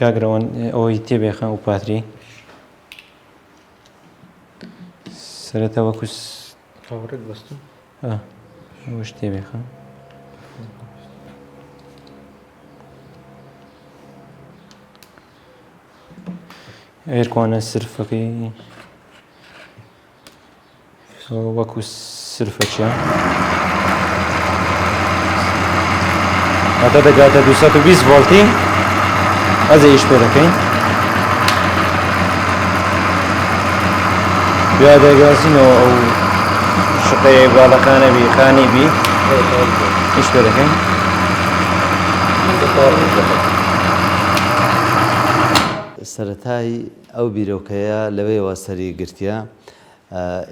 کاگرەوەن ئەوەی تێبێخە و پاتری سەرەتا وەکو هاوڕێک بەستم ئەوەش تێبێخە ئێرکوانە سرفەکەی وەکو سرفەچە هەتا دەگاتە 220 ڤۆڵتی ئەزەیش پێ دەکەین بیا دەگازینەوە ئەو شقەیە باڵەکانە بی خانی بی ئیش پێ دەکەین سەرەتای ئەو بیرۆکەیە لەوەیەوە سەری گرتیە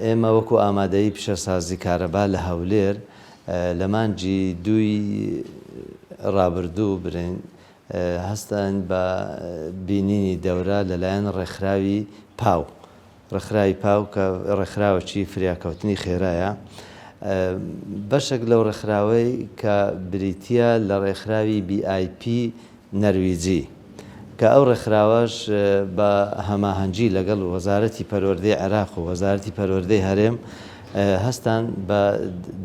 ئێمە وەکو ئامادەی پیشەسازی کارەبا لە هەولێر لە مانجی دووی ڕابردوو برین هەستان بە بینینی دەورە لەلایەن ڕێکخراوی پاو ڕێکخراوی پاو کە ڕێکخراوەکی فریاکەوتنی خێرایە بەشێک لەو ڕێکخراوەی کە بریتیە لە ڕێکخراوی BIP نەرویجی کە ئەو ڕێکخراوەش بە هەماهەنگی لەگەڵ وەزارەتی پەروەردەی عێراق و وەزارەتی پەروەردەی هەرێم هەستان بە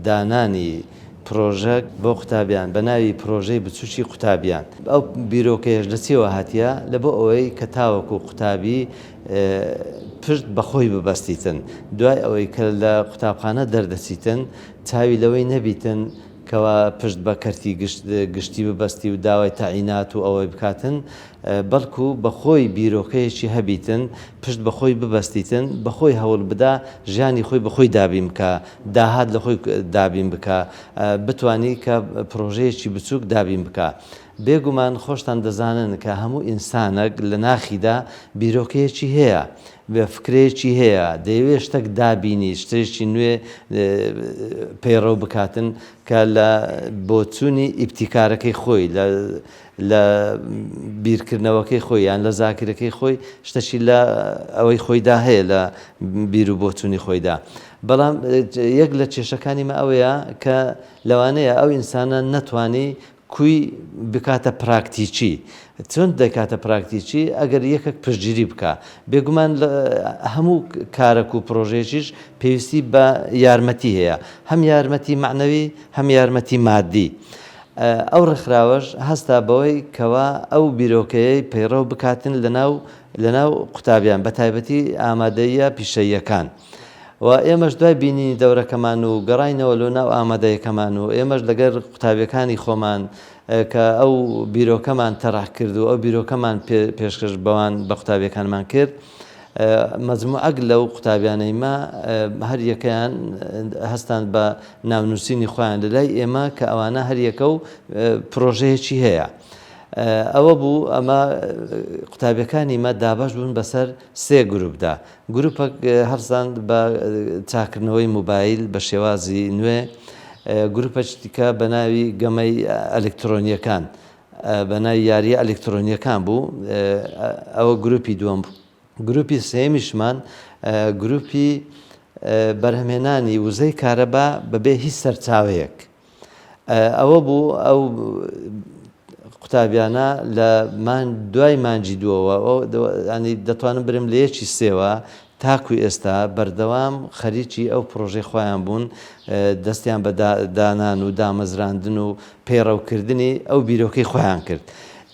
دانانی پرۆژەک بۆ قوتابیان بە ناوی پرۆژەی بچووکی قوتابیان ئەو بیرۆکەیەش لەچیەوە هاتیە لە بۆ ئەوەی کە تاوەکو قوتابی پشت بەخۆی ببەستیتن دوای ئەوەی کە لە قوتابخانە دەردەچیتن چاوی لەوەی نەبیتن کەوا پشت بە کەرتی گشتی ببەستی و داوای تاعینات و ئەوەی بکاتن بەڵکو بەخۆی بیرۆکەیەکی هەبیتن پشت بەخۆی ببەستیتن بەخۆی هەوڵ بدا ژیانی خۆی بەخۆی دابین بکە داهات لە خۆی دابین بکە بتانی کە پرۆژەیەکی بچووک دابین بکە بێگومان خۆشتان دەزانن کە هەموو ئینسانێک لە ناخیدا بیرۆکەیەکی هەیە بە فکرێکی هەیە دەیەوێت شتێک دابینی شتێکی نوێ پەیڕەو بکاتن کە لە بۆچوونی ئیبتیکارەکەی خۆی لە بیرکردنەوەکەی خۆی یان لە زاکرەکەی خۆی شتەشی لە ئەوەی خۆیدا هەیە لە بیر و بۆچوونی خۆیدا بەڵام یەک لە کێشەکانی مە ئەوەیە کە لەوانەیە ئەو ئینسانە نەتوانی کوی بکاتە پراکتیکی چۆن دەکاتە پراکتیکی ئەگەر یەکێک پشتگیری بکە بێگومان هەموو کارێک و پرۆژێکیش پێویستی بە یارمەتی هەیە هەم یارمەتی معنەوی هەم یارمەتی مادی ئەو ڕێکخراوەش هەستا بەوەی کەوا ئەو بیرۆکەیەی پەیڕەو بکاتن لەناو قوتابیان بە تایبەتی ئامادەیە پیشەییەکان و ئێمەش دوای بینی دەورەکەمان و گەڕاینەوە لە ناو ئامادەیەکەمان و ئێمەش لەگەر قوتابیەکانی خۆمان کە ئەو بیرۆکەمان تەڕاح کرد و ئەو بیرۆکەمان پێشکەش بەوان بە قوتابیەکانمان کرد مەجموعەک لەو قوتابیانەی ما هەر یەکەیان هەستان بە ناونووسینی خۆیان لەلای ئێمە کە ئەوانە هەر یەکە و پرۆژەیەکی هەیە ئەوە بوو ئەمە قوتابیەکانی مە دابش بوون بەسەر سێ گروپدا گروپەک هەرزان بە چاکردنەوەی موبایل بە شێوازی نوێ گروپەکە بە ناوی گەمەی ئەلکترۆنیەکان بە ناوی یاریە ئەلکترۆنیەکان بوو ئەوە گروپی دووەم بوو گروپی سێمیشمان گروپی بەرهەمێنانی وزەی کارەبا بەبێ هیچ سەرچاوەیەک ئەوە بوو ئەو قوتابیانە لە دوای مانجی دووەوە ینی دەتوانم برم لە یەکی سێوە تاکوی ئێستا بەردەوام خەریکی ئەو پرۆژەی خۆیان بوون دەستیان بە دانان و دامەزراندن و پەیڕەوکردنی ئەو بیرۆکەی خۆیان کرد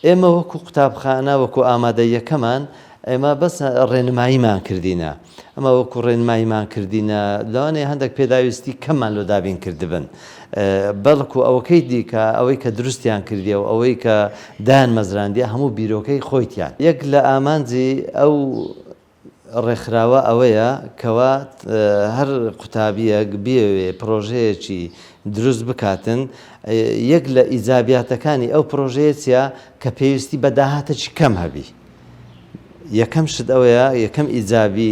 ئێمە وەکو قوتابخانە وەکو ئامادەیەکەمان ئێمە بەس ڕێنماییمان کردینە ئەمە وەکو ڕێنماییمان کردینە لەوانەیە هەندێک پێداویستی کەممان لۆ دابین کردبن بەڵکو ئەوەکەی دیکە ئەوەی کە دروستیان کردیە و ئەوەی کە دایان مەزراندیە هەموو بیرۆکەی خۆیتیان یەک لە ئامانجی ئەو ڕێکخراوە ئەوەیە کەوا هەر قوتابیەک بێوێ پرۆژەیەکی دروست بکاتن یەک لە ئیجابیاتەکانی ئەو پرۆژەیەیە کە پێویستی بە داهاتێکی کەم هەبی یەکەم شت ئەوەیە یەکەم ئیجابی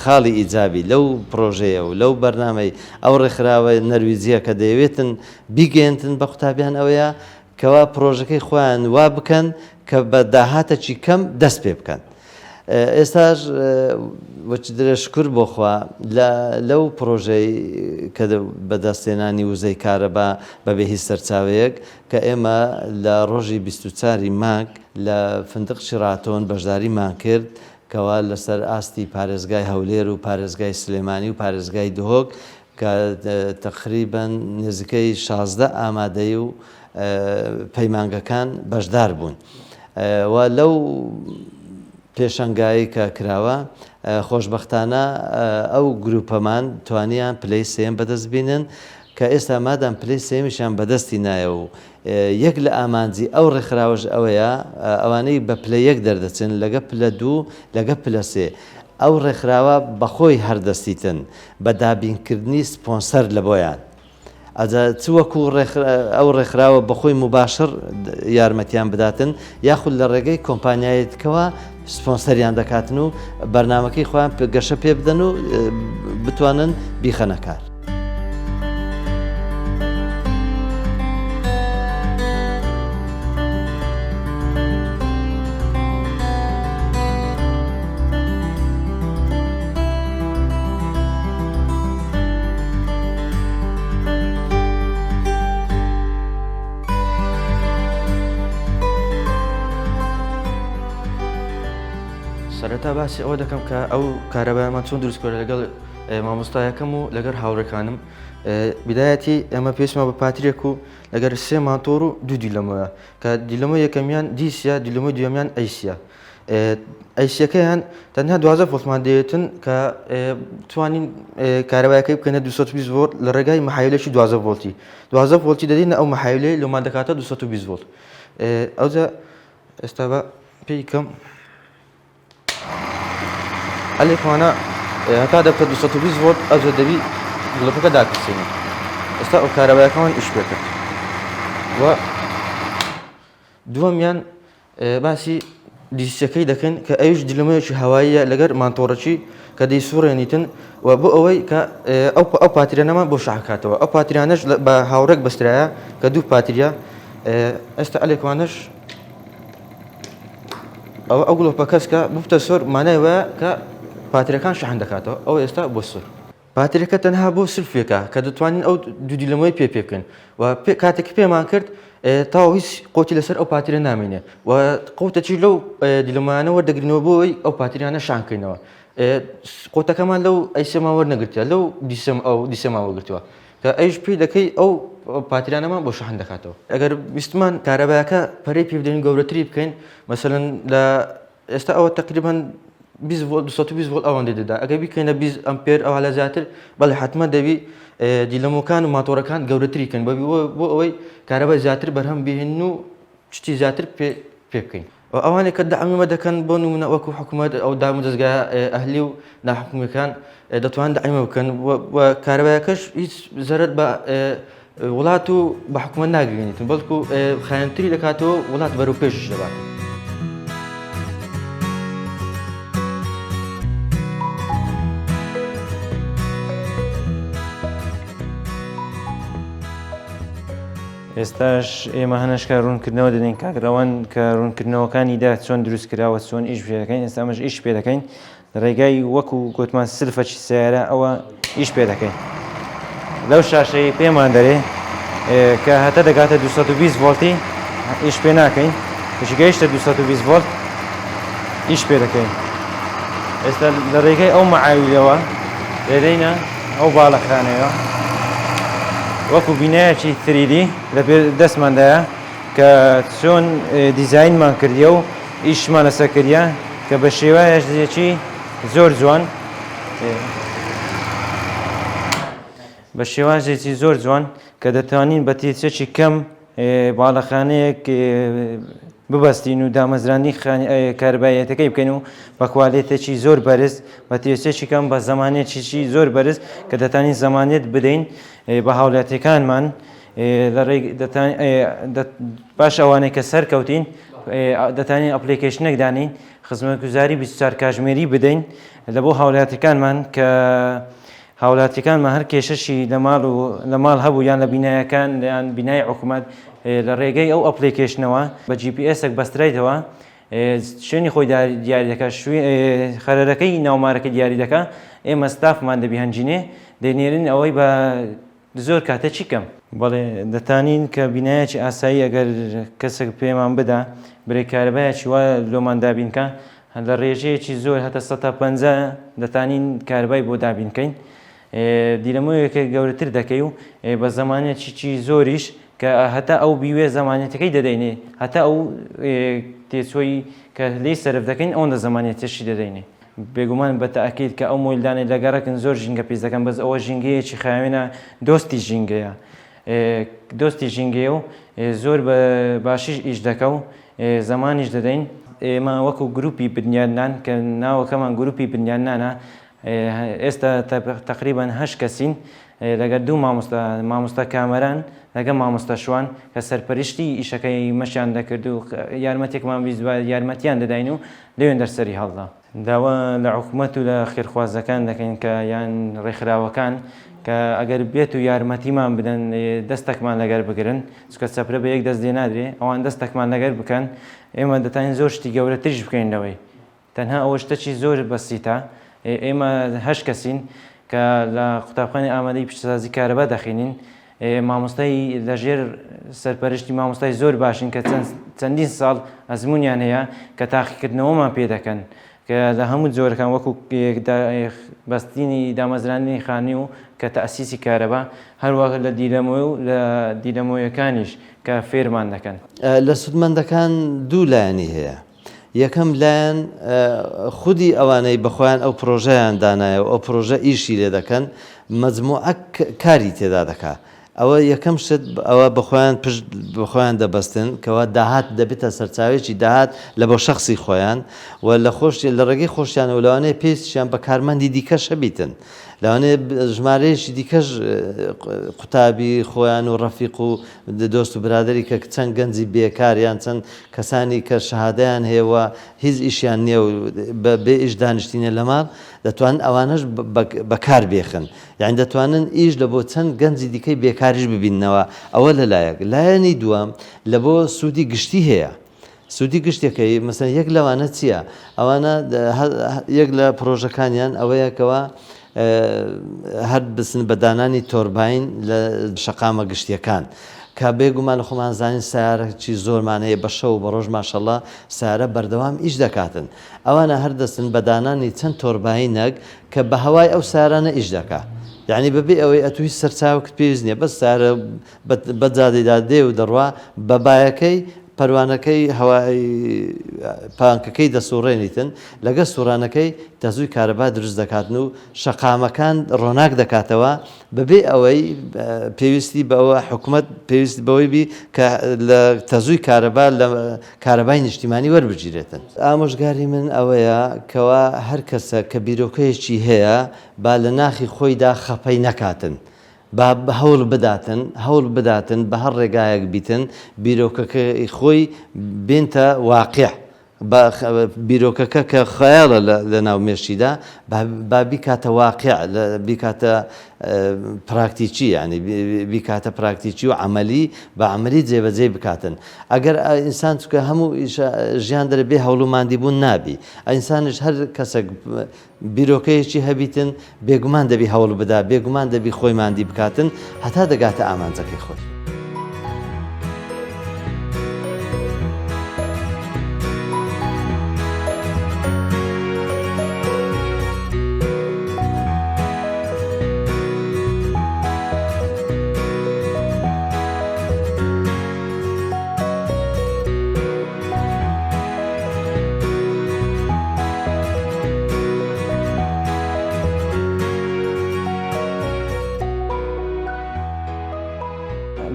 خاڵی ئیجابی لەو پرۆژەیە و لەو بەرنامەی ئەو ڕێکخراوە نەرویجیە کە دەیەوێتن بیگەێنتن بە قوتابیان ئەوەیە کەوا پرۆژەکەی خۆیان وا بکەن کە بە داهاتێکی کەم دەست پێ بکەن ئێستاش وەچ درێژکر بۆخوا لەو پرۆژەی کە بەدەستێنانی وزەی کارەبا بەبێ هیچ سەرچاوەیەک کە ئێمە لە ڕۆژی 24 مانگ لە فندق شیراتۆن بەشداریمان کرد کەوا لەسەر ئاستی پارێزگای هەولێر و پارێزگای سلێمانی و پارێزگای دهۆک کە تقریبەن نزیکەی 16 ئامادەی و پەیمانگەکان بەشدار بوون و لەو پێشەنگایی کە کراوە خۆشبەختانە ئەو گروپەمان توانیان پلەی سێم بەدەست بینن کە ئێستا مادام پلەی سێمیشیان بەدەستی نایە و یەک لە ئامانجی ئەو ڕێکخراوەش ئەوەیە ئەوانەی بە پلە یەک دەردەچن لەگە پلە دوو لەگە پلە سێ ئەو ڕێکخراوە بەخۆی هەردەستیتن بە دابینکردنی سپۆنسەر لە بۆیان ئەجا چوەکو ئەو ڕێکخراوە بەخۆی مباشر یارمەتیان بداتن یاخود لە ڕێگەی کۆمپانیایەتکەوە سپۆنسەریان دەکاتن و بەرنامەکەی خۆیان گەشە پێ بدەن و بتوانن بیخەنە کار. سەرەتا باسی ئەوە دەکەم کە ئەو کارەبایمان چۆن دروستکۆرە لەگەڵ مامۆستایەکەم و لەگەر هاوڕێکانم بیدایەتی ئەمە پێشمە بە پاترێک و لەگەر سێ ماتۆر و دوو دیلەمەیە کە دیلەمە یەکەمیان دیسیە دیلەمە دوێمیان ئەیسیە ئەیسیەکەیان تەنها 12 ڤۆڵتمان دەوێتن کە توانین کارەبایەکەی بکەنە 220 ڤۆڵت لە ڕێگای مەحاولێکی 12 ڤۆڵتی 12 ڤۆڵتی دەدەینە ئەو مەحاولەی لەمان دەکاتە 220 ڤۆڵت ئەوجا ئێستا بە پێی کەم ئەلێکوانە هەتا دەبکە 220 ڤۆڵت ئەوجا دەبی گڵۆپەکە داکەسێنێ ئێستا ئەو کارەبایەکەمان ئیش پێ کرد و دووەمیان باسی دیسیەکەی دەکەن کە ئەوش دیلەمەیەکی هەواییە لەگەر مانتۆڕەکی کە دەیسوڕێنیتن و بۆ ئەوەی کە ئەو پاتریانەمان بۆ شعکاتەوە ئەو پاتریانەش بە هاوڕێک بەسترایە کە دوو پاتریە ئێستا ئەلێکوانش ئەو گڵۆپە کەسکە بفتە سۆر مانای وایە کە پاتریەکان شەحن دەکاتەوە ئەو ئێستا بۆ سۆر پاتریەکە تەنها بۆ سلفێکە کە دەتوانین ئەو دوو دیلەمەی پێ بکەن و کاتێکی پێمان کرد تاوە هیچ قوتی لەسەر ئەو پاتریە نامێنێ و قوتەچی لەو دیلەمانە وەردەگرنەوە بۆ ئەوی ئەو پاتریانە شانکەینەوە قوتەکەمان لەو ئەیسێمان وەرنەگرتووە لەو دیسەمان وەرگرتووە کە ئەیش پێی دەکەی ئەو پاتریانەمان بۆ شەحن دەکاتەوە ئەگەر ویستمان کارەبایەکە پەرەی پێ بدەین گەورەتری بکەین مەسەلەن لە ئێستا ئەوە تقریبان 220 ڤۆڵت ئەوەندە دەدا ئەگەر بیکەینە 20 ئەمپێر ئەوە لە زیاتر بەڵێ حتممە دەبی دیلەمەکان و ماتۆرەکان گەورەتری کەن بۆ ئەوەی کارەبای زیاتر بەرهەم بهێن و شتی زیاتر پێ بکەین ئەوانێک کە دەعمیمە دەکەن بۆ نمونە وەکو حکوومەت ئەو دام و دەستگای ئەهلی و ناحکومیەکان دەتوان دەعیمە بکەن و کارەبایەکەش هیچ زەرەر بە وڵات و بە حکوومەت ناگەێنیتن بەڵکو خایەنتری دەکاتەوە وڵات بەرەو پێشش دەبات. ئێستاش ئێمە هەنشکە ڕوونکردنەوە دەدەین کاگڕەوان کە ڕوونکردنەوەکانی دا چۆن دروستکراوە چۆن ئیش پێ دەکەین ئێستا ئەمەش ئیش پێ دەکەین لە ڕێگای وەکو گوتمان سلفەکی سیارە ئەوە ئیش پێ دەکەین لەو شاشەی پێمان دەرێ کە هەتە دەگاتە 220 ڤۆڵتی ئیش پێ ناکەین گەیشتە 220 ڤۆڵت ئیش پێ دەکەین ئێستا لە ڕێگای ئەو مەعاویلەوە لێدەینە ئەو باڵەخانەوە وەکو بینایەکی 3D لە پێ دەستماندایە کە چۆن دیزاینمان کردیە و ئیشمان لەسەر کردیە کە بە شێوایەکی زۆر جوان بە شێوازێکی زۆر جوان کە دەتوانین بە تێچێکی کەم باڵەخانەیەک ببەستین و دامەزرانی کارەبایەتەکەی بکەین و بە کوالێتێکی زۆر بەرز بە تێچێکی کەم بە زەمانێکی زۆر بەرز کە دەتوانین زەمانێت بدەین بە هاوڵاتیەکانمان باش ئەوانەی کە سەرکەوتین دەتوانین ئەپلیکیشنێک دانین خزمەتگوزاری 24 کاتژمێری بدەین لە بۆ هاوڵاتیەکانمان کە هاوڵاتیەکانمان هەر کێشەشی لە ماڵ هەبوو یان لە بینایەکان یان بینای حکوومەت لە ڕێگەی ئەو ئەپلیکیشنەوە بە GPS بەسترایتەوە شوێنی خۆی دیاری دەکات خەرەرەکەی ناومارەکە دیاری دەکات ئێمە ستافمان دەبیهەنجینێ دەینێرن ئەوەی بە زۆر کاتە چی کەم بەڵێ دەتانین کە بینایەکی ئاسایی ئەگەر کەسێک پێمان بدا برێکارەبایەکی وا لۆمان دابینکە لە ڕێژەیەکی زۆر هەتا 150 دەتانین کاربای بۆ دابینکەین دیلەمۆیەکە گەورەتر دەکەی و بە زمانێکی زۆریش کە هەتا ئەو بیوێ زمانێتەکەی دەدەینێ هەتا ئەو تێچۆی کە لێی سەرف دەکەین ئەوەندە زمانێتێشی دەدەینێ بێگومان بە تاکید کە ئەو مۆیلدانێ لەگەڕەکن زۆر ژینگە پێش دەکەن بەس ئەوە ژینگەیەکی خاوێنە دۆستی ژینگەیە دۆستی ژینگەیە و زۆر بە باشیش ئیش دەکە و زمانیش دەدەین ئێمە وەکو گروپی بنیادنان کە ناوەکەمان گروپی بنیادنانە ئێستا تقریبان 8 کەسین لەگەر دوو مامۆستا کامەران لەگە مامۆستا شوان کە سەرپەرشتی ئیشەکەی مەشیان دەکرد و یارمەتێکمان ویست یارمەتیان دەداین و لێوێن دەرسەری هەڵدا داوا لە حکوومەت و لە خێرخوازەکان دەکەین کە یان ڕێکخراوەکان کە ئەگەر بێت و یارمەتیمان بدەن دەستێکمان لەگەر بگرن چکە چەپرە بە یەک دەست دێ نادرێ ئەوان دەستێکمان لەگەر بکەن ئێمە دەتانین زۆر شتی گەورەتریش بکەینەوەی تەنها ئەوە شتێکی زۆر بەسیتە ئێمە 8 کەسین کە لە قوتابخانەی ئامادەی پیشەسازی کارەبا دەخینین مامۆستای لەژێر سەرپەرشتی مامۆستای زۆر باشین کە چەندین ساڵ ئەزمونیان هەیە کە تاقیکردنەوەمان پێ دەکەن کە لە هەموو جۆرەکان وەکو بەستینی دامەزرانی خانی و کە تەئسیسی کارەبا هەروەک لە دیلەمۆی و لە دیلەمۆیەکانیش کە فێرمان دەکەن لە سودمەندەکان دوو لایەنی هەیە یەکەم لایەن خودی ئەوانەی بەخۆیان ئەو پرۆژەیان دانایە و ئەو پرۆژە ئیشی لێ دەکەن مەجموعە کاری تێدا دەکات ئەوە یەکەم شت ئەوە بەخۆیان دەبەستن کەەوە داهات دەبێتە سەرچاوێکی داهات لە بۆ شخصی خۆیان و لە ڕێگەی خۆشیان و لەوانەیە پێستیان بە کارمەندی دیکەش هەبیتن لەوانەیە ژمارەیەشی دیکەش قوتابی خۆیان و ڕەفیق و دۆست و برادری کە چەند گەنجی بێکاریان چەند کەسانی کە شەهادەیان هەیەوە هیچ ئیشیان نییە و بێ ئیش دانیشتینە لە ماڵ دەتوانن ئەوانش بەکار بێخن یعنی دەتوانن ئیش لە بۆ چەند گەنجی دیکەی بێکاریش ببیننەوە ئەوە لەلایەک لایەنی دووەم لە بۆ سوودی گشتی هەیە سوودی گشتێکەکەی مەسەن یەک لەوانە چییە ئەوانە یەک لە پرۆژەکانیان ئەوەیەکەوە هەر بسن بە دانانی تۆربین لە شەقامە گشتیەکان کە بێگومان خۆمان زانین سیارەی زۆرمان هەیە بە شەو بە ڕۆژ ماشەڵڵا سیارە بەردەوام ئیش دەکاتن ئەوانە هەردەستن بە دانانی چەند تۆربینەک کە بە هەوای ئەو سیارانە ئیش دەکات یعنی بەبێ ئەوەی ئەتوی سەرچاوکت پێویست نییە بەس سیارە بەجادەیدا دێ و دەڕوا بە بایەکەی پەروانەکەی هەوای پانکەکەی دەسوڕێنیتن لەگە سوورانەکەی تەزووی کارەبا دروست دەکاتن و شەقامەکان ڕۆناک دەکاتەوە بەبێ ئەوەی پێویستی بەوە حکوومەت پێویست بەوەی بی کە لە تەزووی کارەبا لە کارەبای نیشتیمانی وەربگیرێتن ئامۆژگاری من ئەوەیە کەوا هەر کەسە کە بیرۆکەیەکی هەیە با لە ناخی خۆیدا خەپەی نەکاتن با هەوڵ بداتن بە هەر ڕێگایەک بیتن بیرۆکەکەی خۆی بێنتە واقع بیرۆکەکە کە خەیاڵە لە ناو مێشیدا با بیکاتە واقع بیکاتە پراکتیکی ینی بیکاتە پراکتیکی و عملی بە عملی جێبەجێ بکاتن ئەگەر ئینسان چکە هەموو ژیان دەرەبێ هەوڵوماندی بوون نابی ئینسانش هەر کەسێک بیرۆکەیەکی هەبیتن بێگومان دەبی هەوڵ بدا بێگومان دەبی خۆی ماندی بکاتن هەتا دەگاتە ئامانجەکەی خۆی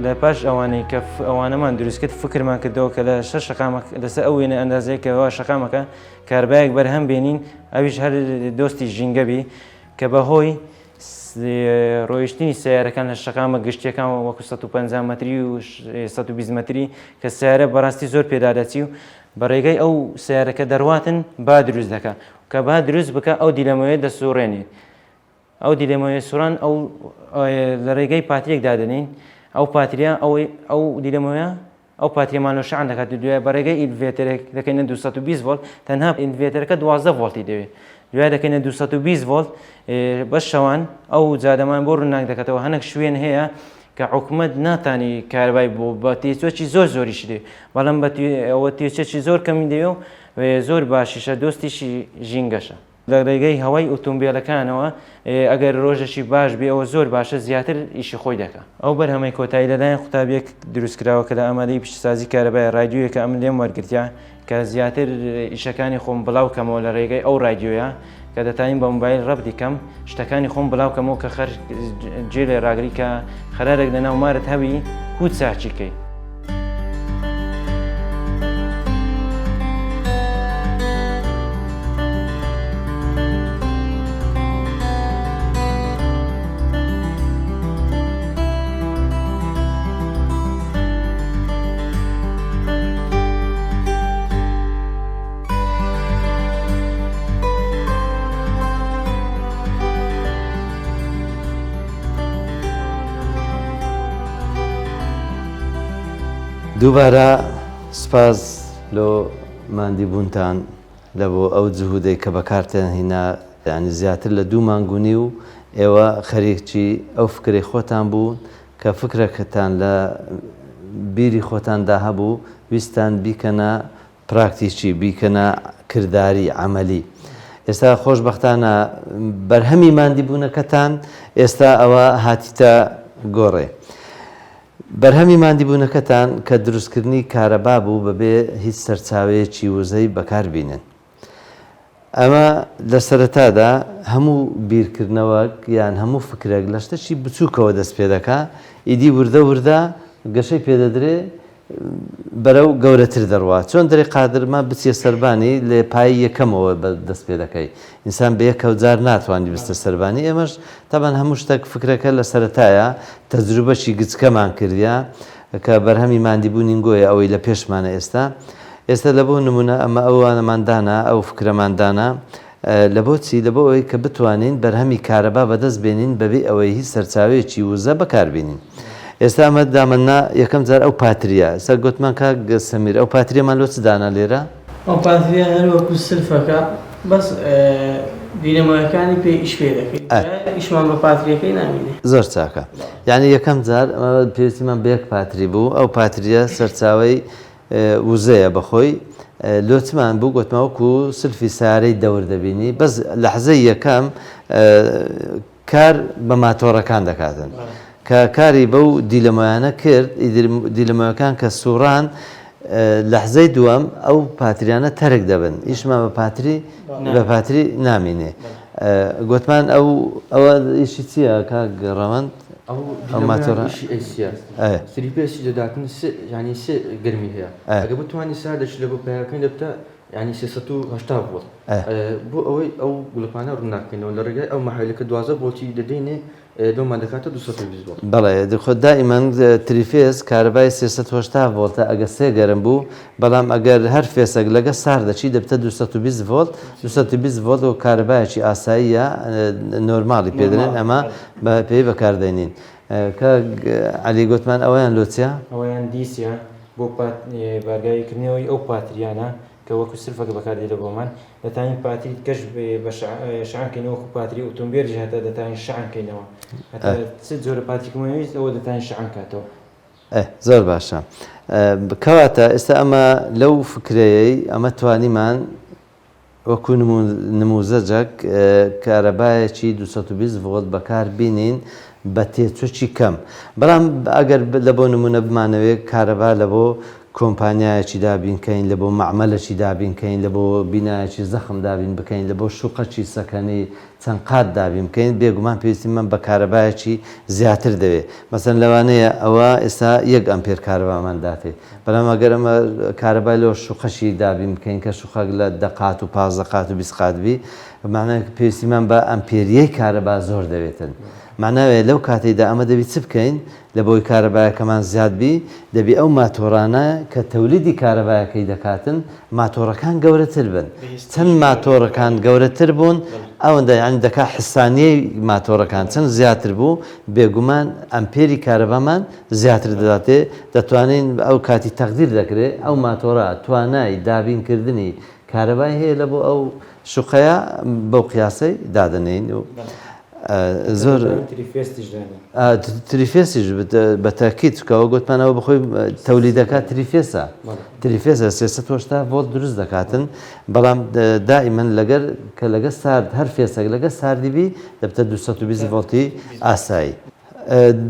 لە پاش ئەوانەی کە ئەوانەمان دروستکرد فکرمان کردەوە کە لە شەش شەقامەک لەسەر ئەو وێنە ئەندازەیەکەوە شەقامەکە کاربایەک بەرهەم بێنین ئەویش هەر دۆستی ژینگەبی کە بەهۆی ڕۆیشتنی سیارەکان لە شەقامە گشتیەکان وەکو 150 مەتری و 120 مەتری کە سیارە بەڕاستی زۆر پێدادەچی و بە ڕێگەی ئەو سیارەکە دەڕواتن با دروست دەکات کە با دروست بکە ئەو دیلەمەوەیە دەسوڕێنێت ئەو دیلەمەوەیە سوڕان ئەو لە ڕێگەی پاترێک دادنین ئەو پاتریە ئەو دیلەمەوەیە ئەو پاتریەمان لە شعان دەکات دوای بەڕێگەی ئینڤێتەرێک دەکەینە 220 ڤۆلت تەنها ئینڤێتەرەکە 12 ڤۆلتی دەوێت دوای دەکەینە 220 ڤۆلت بە شەوان ئەو جادەمان بۆ ڕووناک دەکاتەوە هەنێک شوێن هەیە کە حکوومەت ناتانی کاربای بۆ بە تێچۆکی زۆریش دێ بەڵام ئەوە تێچێکی زۆر کەمی دێ و زۆر باشیشە دۆستیشی ژینگەشە لە ڕێگەی هەوای ئۆتۆمبیلەکانەوە ئەگەر ڕۆژەشی باش بێ ئەوە زۆر باشە زیاتر ئیشی خۆی دەکات ئەو بەرهەمەی کۆتایی لەلایەن قوتابیەک دروستکراوە کە لە ئەمادەی پیشسازی کارەبای رادیۆیەکە ئەم لێم وەرگرتیا کە زیاتر ئیشەکانی خۆم بڵاوکەمەوە لە ڕێگەی ئەو رادیۆیە کە دەتانین بە مۆبایل ڕەبدی کەم شتەکانی خۆم بڵاوکەمەوە کە خەر جێ لێ ڕاگری کە خەرارێک لە ناومارت هەوی کووت ساچیکەی دووبارە سپاس لۆ ماندیبوونتان لە بۆ ئەو جهودەی کە بەکارتان هێنا یعنی زیاتر لە 2 مانگونی و ئێوە خەریکی ئەو فکری خۆتان بوو کە فکرەکەتان لە بیری خۆتاندا هەبوو ویستان بیکەنە پراکتیکی بیکەنە کردداری عملی ئێستا خۆشبەختانە بەرهەمی ماندیبوونەکەتان ئێستا ئەوە هاتیتە گۆڕێ بەرهەمی ماندیبوونەکەتان کە دروستکردنی کارەبا بوو بەبێ هیچ سەرچاوەیەکی وزەی بەکاربینن ئەمە لە سەرەتادا هەموو بیرکردنەوەک یان هەموو فکرێک لە شتێکی بچووکەوە دەست پێ دەکا ئیدی وردە وردە گەشەی پێدەدرێ بەرەو گەورەتر دەڕوا چۆن دەری قادرما بچیە سەربانی لێ پایی یەکەمەوە دەست پێ دەکەی ئینسان بە یەک کەوتجار ناتوانانی بستە سەربانی ئێمەش تابان هەموو شتێک فکرەکە لە سەرەتایە تەجروبەشی گچکەمان کردیا کە بەرهەمی ماندیبوونین گۆیە ئەوەی لە پێشمانە ئێستا لە بۆ نمونە ئەمە ئەوانەماندانا ئەو فکرەماندانا لە بۆچی لە بۆ ئەوەی کە بتوانین بەرهەمی کارەبا بەدەست بێنین بەبێ ئەوەی هیچ سەرچاوەیەکی وزە بەکاربێنین ئێستا ئەمە دامەنا یەکەم جار ئەو پاتریە سەر گوتمان کاک سەمیر ئەو پاتریەمان لۆ چ دانا لێرە ئەو پاتریە هەر وەکو سلفەکە بەس دینەمایەکانی پێی ئیش پێ دەکەیت ئیشمان بە پاتریەکەی نامینێ زۆر چاکە یعنی یەکەم جار پێویستیمان بە یەک پاتری بوو ئەو پاتریە سەرچاوەی وزەیە بەخۆی لۆچمان بوو گوتمەوەکو سلفی سارەی دەور دەبینی بەس لەحزەی یەکەم کار بە ماتۆڕەکان دەکاتن کە کاری بەو دیلەمایانە کرد دیلەمایەکان کە سوڕان لەحزەی دووەم ئەو پاتریانە تەرک دەبن ئیشمان بە پاتری نامینێ گوتمان ئەوە ئیشی چییە کاک ڕەوەند ئەو ماتۆڕیشی ئەسیا سریپێسی دەداتن ینی سێ گرمی هەیە ئەگە بتوانانی سادەش لە بۆ پیاەکەین دەبتە ینی 380 بۆڵ بۆ ئەوەی ئەو گوڵپانە ڕووناکەینەوە لە ڕێگای ئەو مەحیلەکە 12 بۆڵی دەدەینێ بۆمان دەکاتە 220 بۆڵ بەڵێ خۆ دائیمەن تریفێز کارەبای 380 ڤۆڵتە ئەگە سێ گەرم بوو بەڵام ئەگەر هەر فێسێک لەگە سار دەچی دەبتە 220 ڤۆڵت 220 ڤۆڵت و کارەبایەکی ئاساییە نۆرماڵی پێدرێن ئەمە پێی بەکاردێنین کە علی گوتمان ئەویان لۆچیا ئەویان دیسە بۆ بارگایکردنەوەی ئەو پاتریانە کە وەکو سلفەکە بەکاردێتە بۆمان دەتانین پاتری کەش بە شعانکەینەوە وەکو پاتری ئۆتۆمبیلێکی هەتا دەتانین شعانکەینەوە چ جۆرە پاتریکەوەویست ئەوە دەتانین شعان کاتەوە زۆر باشە کەواتە ئێستا ئەمە لەو فکرەیەی ئەمە توانیمان وەکو نموزەجەک کارەبایەکی 220 ڤۆڵت بەکار بینین بە تێچۆکی کەم بەڵام ئەگەر لە بۆ نمونە بمانەوێت کارەبا لە بۆ کۆمپانیایەکی دابینکەین لە بۆ معمەلەکی دابینکەین لە بۆ بینایەکی زەخم دابین بکەین لە بۆ شوقەکی سەکەنی چەند قات دابین بکەین بێگومان پێویستی من بە کارەبایەکی زیاتر دەوێت مەسەن لەوانەیە ئەوە ئێستا 1 ئەمپێر کارەبامان داتێ بەڵام ئەگەر ئەمە کارەبای لەوە شوقەشی دابین بکەین کە شوقەک لە 10 قات و 15 قات و 20 قات بی بمانە پێویستیمان بە ئەمپێریەی کارەبا زۆر دەوێتن معناوێت لەو کاتێکدا ئەمە دەبی چ بکەین لە بۆی کارەبایەکەمان زیادبی دەبی ئەو ماتۆڕانە کە تەولیدی کارەبایەکەی دەکاتن ماتۆڕەکان گەورەتر بن چەند ماتۆڕەکان گەورەتر بوون ئەوەندە ینی دەکا حسانیەی ماتۆڕەکان چەند زیاتر بوو بێگومان ئەمپێری کارەبامان زیاتر دەداتێ دەتوانین ئەو کاتی تەقدیر دەکرێت ئەو ماتۆڕە توانای دابینکردنی کارەبای هەیە لە بۆ ئەو شوقەیە بەو قیاسەی دادنین و زۆر تریفێسیش بە تاکیت کەەوە گوتمانەوە بخۆی تەولیدەکە تریفێسە تریفێسە 300 ڤۆلت دروست دەکاتن بەڵام دائیمەن لەگەر کە لەگە سارد هەر فێسێک لەگە ساردیبی دەبتە 220 ڤۆلتی ئاسایی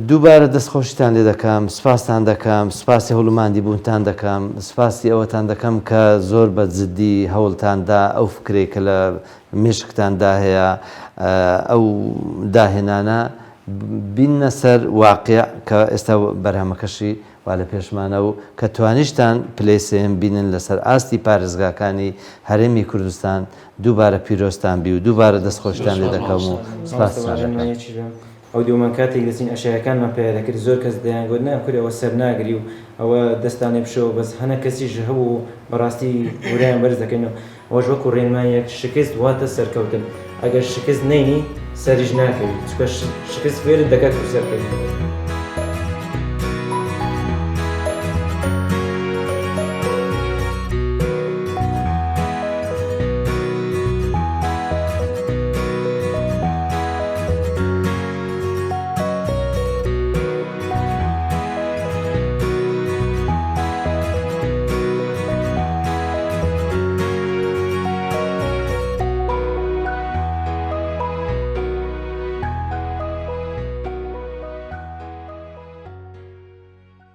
دووبارە دەستخۆشیتان لێ دەکەم سپاسان دەکەم سپاسی هەوڵماندی بوونتان دەکەم سپاسی ئەوەتان دەکەم کە زۆر بە جددی هەوڵتاندا ئەو فکرێک کە لە مێشکتاندا هەیە ئەو داهێنانە بینە سەر واقع کە ئێستا بەرهەمەکەشی وا لە پێشمانە و کە توانیشتان پلەیسێن بینن لەسەر ئاستی پارێزگاکانی هەرێمی کوردستان دووبارە پیرۆستان بی و دووبارە دەستخۆشتان لێ دەکەم و سپاس ئەو دیومان کاتێک دەچین ئەشیاکانمان پێ دەکرد زۆر کەس دەیانگوت ناکوێت ئەوە سەر ناگری و ئەوە دەستانێ بشەوە بەس هەنە کەسیش هەبوو بەڕاستی وریان بەرز دەکەینەوە ئەوەش وەکو ڕێنمایەک شکست واتە سەرکەوتن ئەگەر شکست نینی سەریش ناکەوی چکە شکست فێرت دەکات و سەرکەوت